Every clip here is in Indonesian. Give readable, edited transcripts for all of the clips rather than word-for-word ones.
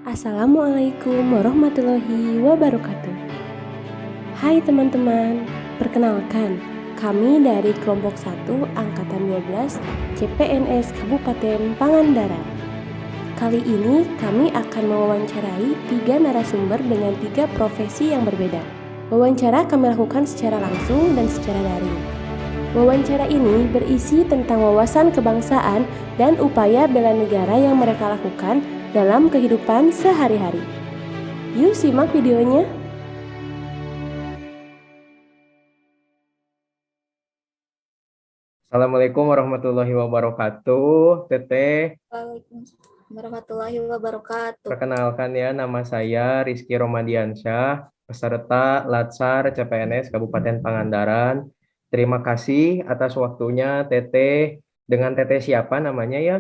Assalamualaikum warahmatullahi wabarakatuh. Hai teman-teman, perkenalkan, kami dari kelompok 1 Angkatan 12 CPNS Kabupaten Pangandaran. Kali ini kami akan mewawancarai 3 narasumber dengan 3 profesi yang berbeda. Wawancara kami lakukan secara langsung dan secara daring. Wawancara ini berisi tentang wawasan kebangsaan dan upaya bela negara yang mereka lakukan dalam kehidupan sehari-hari. Yuk simak videonya. Assalamualaikum warahmatullahi wabarakatuh. Teteh, Waalaikumsalam warahmatullahi wabarakatuh. perkenalkan ya, nama saya Rizky Romadiansyah, peserta Latsar CPNS Kabupaten Pangandaran. Terima kasih atas waktunya Teteh. Dengan Teteh siapa namanya ya?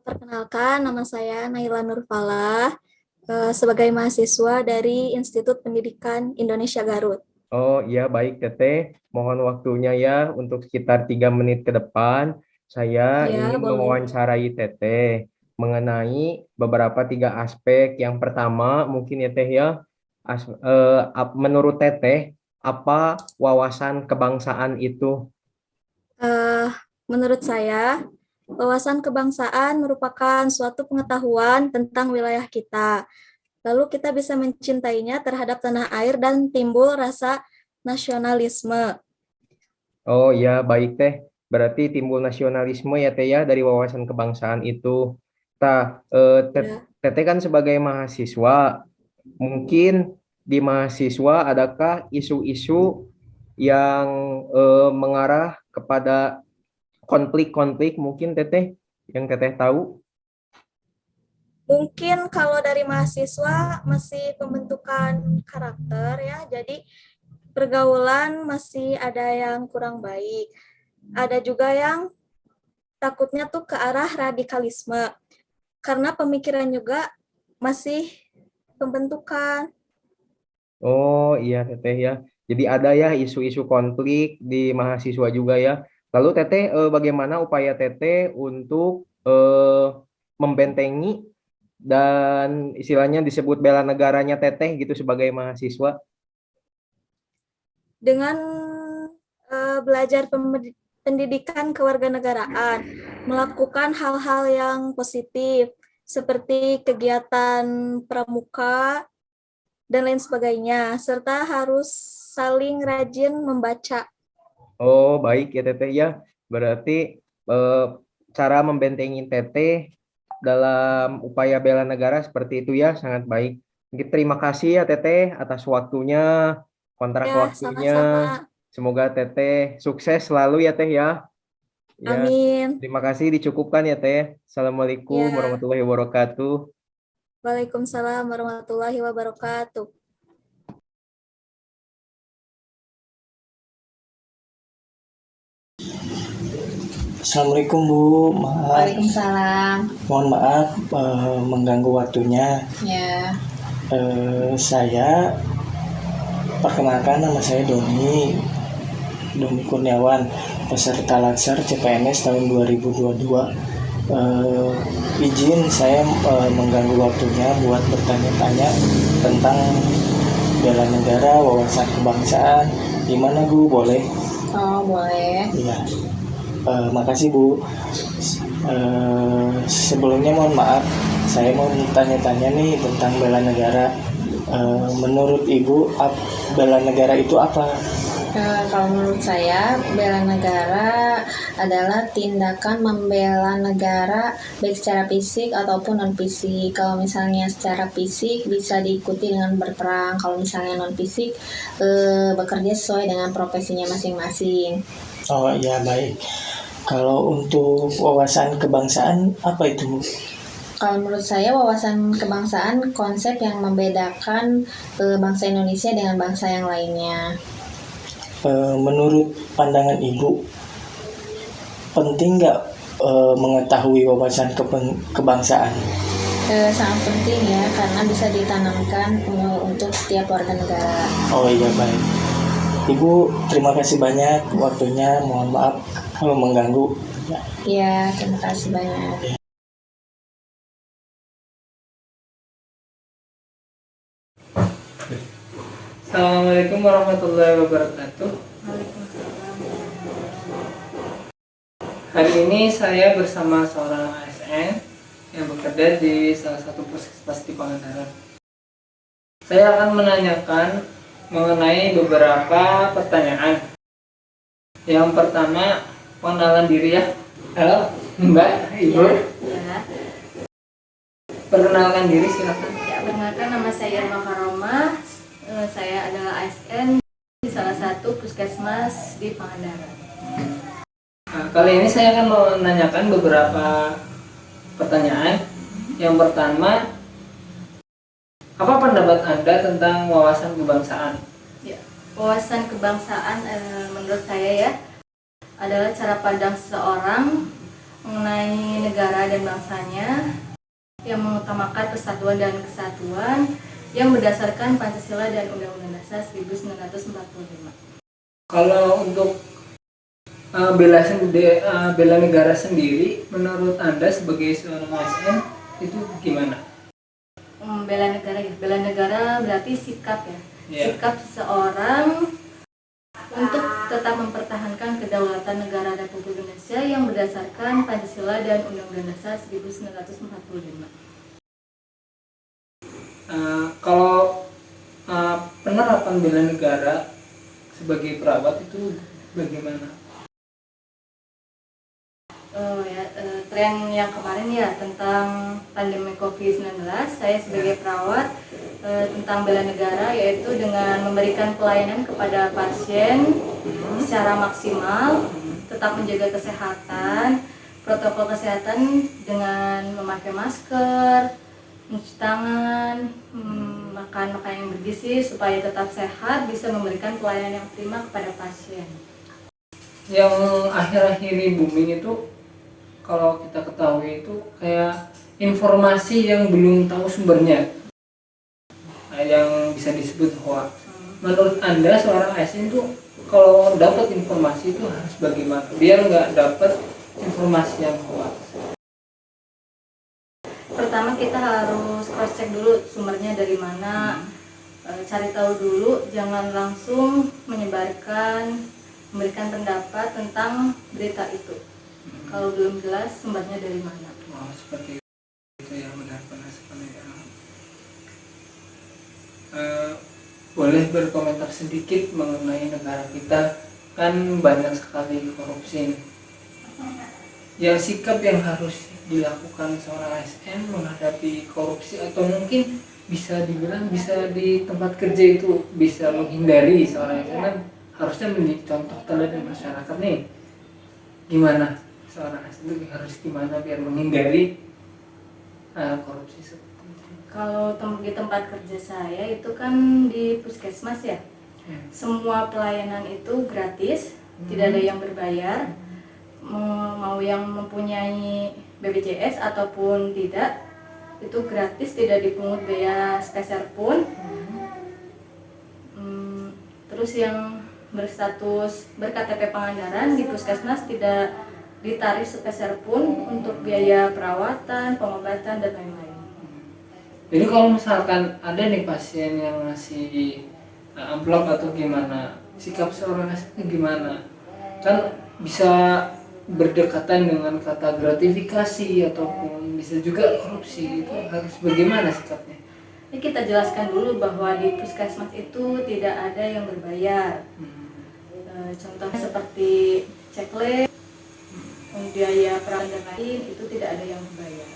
Perkenalkan, nama saya Naila Nurfalah, sebagai mahasiswa dari Institut Pendidikan Indonesia Garut. Oh iya, baik Teteh. Mohon waktunya ya untuk sekitar 3 menit ke depan. Saya Ya, ingin boleh. mewawancarai Teteh mengenai beberapa 3 aspek. Yang pertama mungkin ya Teh ya, menurut Teteh, apa wawasan kebangsaan itu? Eh, Menurut saya, wawasan kebangsaan merupakan suatu pengetahuan tentang wilayah kita. Lalu kita bisa mencintainya terhadap tanah air dan timbul rasa nasionalisme. Oh ya, baik Teh. Berarti timbul nasionalisme ya Teh ya dari wawasan kebangsaan itu. Ya. Teteh kan sebagai mahasiswa, mungkin di mahasiswa adakah isu-isu yang mengarah kepada konflik-konflik mungkin Teteh yang Teteh tahu? Mungkin kalau dari mahasiswa masih pembentukan karakter ya, jadi pergaulan masih ada yang kurang baik. Ada juga yang takutnya tuh ke arah radikalisme, karena pemikiran juga masih pembentukan. Oh iya Teteh ya. Jadi ada ya isu-isu konflik di mahasiswa juga ya. Lalu Teteh bagaimana upaya Teteh untuk membentengi dan istilahnya disebut bela negaranya Teteh gitu sebagai mahasiswa? Dengan belajar pendidikan kewarganegaraan, melakukan hal-hal yang positif, seperti kegiatan pramuka, dan lain sebagainya, serta harus saling rajin membaca. Oh baik ya Teteh ya. Berarti eh, cara membentengi Teteh dalam upaya bela negara seperti itu ya sangat baik. Mungkin terima kasih ya Teteh atas waktunya, kontrak Ya, waktunya. sama-sama. Semoga Teteh sukses selalu ya Teh ya. Ya, Amin. terima kasih dicukupkan ya Teh. Assalamualaikum Ya, warahmatullahi wabarakatuh. Waalaikumsalam warahmatullahi wabarakatuh. Assalamualaikum Bu, maaf, Waalaikumsalam. mohon maaf mengganggu waktunya. Ya, Saya perkenalkan, nama saya Doni Kurniawan, peserta Latsar CPNS tahun 2022. Izin saya mengganggu waktunya buat bertanya-tanya tentang bela negara, wawasan kebangsaan. Gimana Bu, boleh? oh boleh. Iya. Makasih Bu. Sebelumnya mohon maaf, saya mau tanya-tanya nih tentang bela negara. Menurut Ibu, bela negara itu apa? Kalau menurut saya, bela negara adalah tindakan membela negara baik secara fisik ataupun non fisik. Kalau misalnya secara fisik bisa diikuti dengan berperang. Kalau misalnya non fisik, bekerja sesuai dengan profesinya masing-masing. Oh ya, baik. Kalau untuk wawasan kebangsaan apa itu Bu? Kalau menurut saya, wawasan kebangsaan konsep yang membedakan bangsa Indonesia dengan bangsa yang lainnya. Menurut pandangan Ibu, penting nggak mengetahui wawasan kebangsaan? Sangat penting ya, karena bisa ditanamkan untuk setiap warga negara. Oh iya, baik. Ibu, terima kasih banyak waktunya. Mohon maaf kalau mengganggu. Ya, terima kasih banyak. Assalamualaikum warahmatullahi wabarakatuh. Hari ini saya bersama seorang ASN yang bekerja di salah satu puskesmas di Pangandaran. Saya akan menanyakan mengenai beberapa pertanyaan. Yang pertama, pengenalan diri ya. Halo, Mbak, Ibu. Ya, Perkenalkan diri silakan. ya, perkenalkan nama saya Irma Karoma. Saya adalah ASN di salah satu puskesmas di Pangandaran. Nah, kali ini saya akan menanyakan beberapa pertanyaan. Yang pertama, apa pendapat Anda tentang wawasan kebangsaan? Ya, wawasan kebangsaan menurut saya ya adalah cara pandang seseorang mengenai negara dan bangsanya yang mengutamakan persatuan dan kesatuan yang berdasarkan Pancasila dan Undang-Undang Dasar 1945. Kalau untuk bela negara sendiri, menurut Anda sebagai seorang ASN itu gimana? Bela negara ya, bela negara berarti sikap ya. Ya. Sikap seseorang untuk tetap mempertahankan kedaulatan negara Republik Indonesia yang berdasarkan Pancasila dan Undang-Undang Dasar 1945. Kalau penerapan bela negara sebagai perawat itu bagaimana? Tren yang kemarin ya tentang pandemi COVID-19, saya sebagai perawat tentang bela negara yaitu dengan memberikan pelayanan kepada pasien secara maksimal, tetap menjaga kesehatan, protokol kesehatan dengan memakai masker, mencuci tangan, makan makanan yang bergizi supaya tetap sehat, bisa memberikan pelayanan yang prima kepada pasien. Yang akhir-akhir ini booming itu, kalau kita ketahui itu kayak informasi yang belum tahu sumbernya, yang bisa disebut hoax. Menurut Anda seorang ASN itu kalau dapat informasi itu harus bagaimana biar nggak dapat informasi yang hoax? Pertama kita harus cross check dulu sumbernya dari mana, cari tahu dulu, jangan langsung menyebarkan, memberikan pendapat tentang berita itu kalau belum jelas sumbernya dari mana. Oh, seperti itu ya, benar-benar sekali ya. Boleh berkomentar sedikit mengenai negara kita, kan banyak sekali korupsi. Yang sikap yang harus dilakukan seorang ASN menghadapi korupsi, atau mungkin bisa dibilang bisa di tempat kerja itu bisa menghindari seorang ASN, kan harusnya menjadi contoh teladan masyarakat nih. Gimana seorang ASN itu harus gimana biar menghindari korupsi seperti itu? Kalau di tempat kerja saya itu kan di puskesmas ya, semua pelayanan itu gratis, tidak ada yang berbayar. Mau yang mempunyai BPJS ataupun tidak, itu gratis, tidak dipungut biaya sepeser pun. Terus yang berstatus berKTP Pangandaran di puskesmas tidak ditarik sepeser pun untuk biaya perawatan, pengobatan, dan lain-lain. Jadi kalau misalkan ada nih pasien yang ngasih amplop atau gimana, sikap seorang ASN gimana? Kan bisa berdekatan dengan kata gratifikasi ataupun bisa juga korupsi, itu harus bagaimana sikapnya? Ini kita jelaskan dulu bahwa di puskesmas itu tidak ada yang berbayar. Contohnya seperti cekle, biaya perawatan dan lain, itu tidak ada yang berbayar.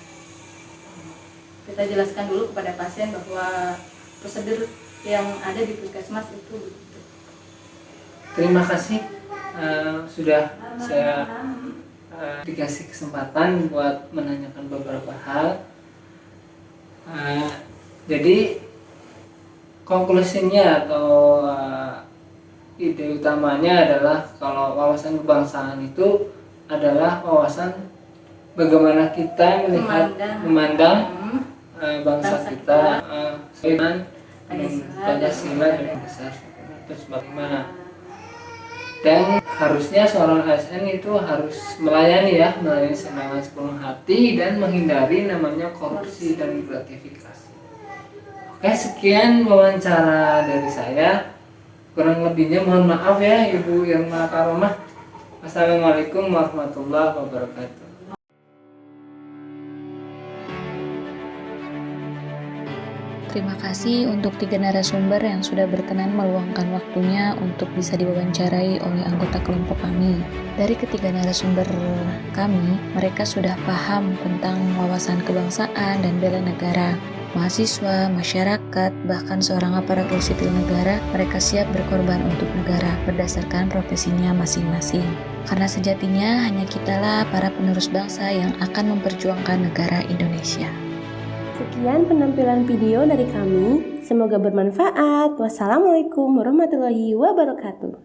Kita jelaskan dulu kepada pasien bahwa prosedur yang ada di puskesmas itu begitu. Terima kasih sudah saya dikasih kesempatan buat menanyakan beberapa hal. Jadi konklusinya atau ide utamanya adalah kalau wawasan kebangsaan itu adalah wawasan bagaimana kita melihat, memandang bangsa kita dengan Pancasila dan Dasar 1945. Dan harusnya seorang ASN itu harus melayani dengan sepenuh hati dan menghindari namanya korupsi dan gratifikasi. Oke, sekian wawancara dari saya. Kurang lebihnya mohon maaf ya Ibu Irma Karomah. Assalamualaikum warahmatullahi wabarakatuh. Terima kasih untuk 3 narasumber yang sudah berkenan meluangkan waktunya untuk bisa diwawancarai oleh anggota kelompok kami. Dari ketiga narasumber kami, mereka sudah paham tentang wawasan kebangsaan dan bela negara. Mahasiswa, masyarakat, bahkan seorang aparatur sipil negara, mereka siap berkorban untuk negara berdasarkan profesinya masing-masing. Karena sejatinya hanya kitalah para penerus bangsa yang akan memperjuangkan negara Indonesia. Sekian penampilan video dari kami. Semoga bermanfaat. Wassalamualaikum warahmatullahi wabarakatuh.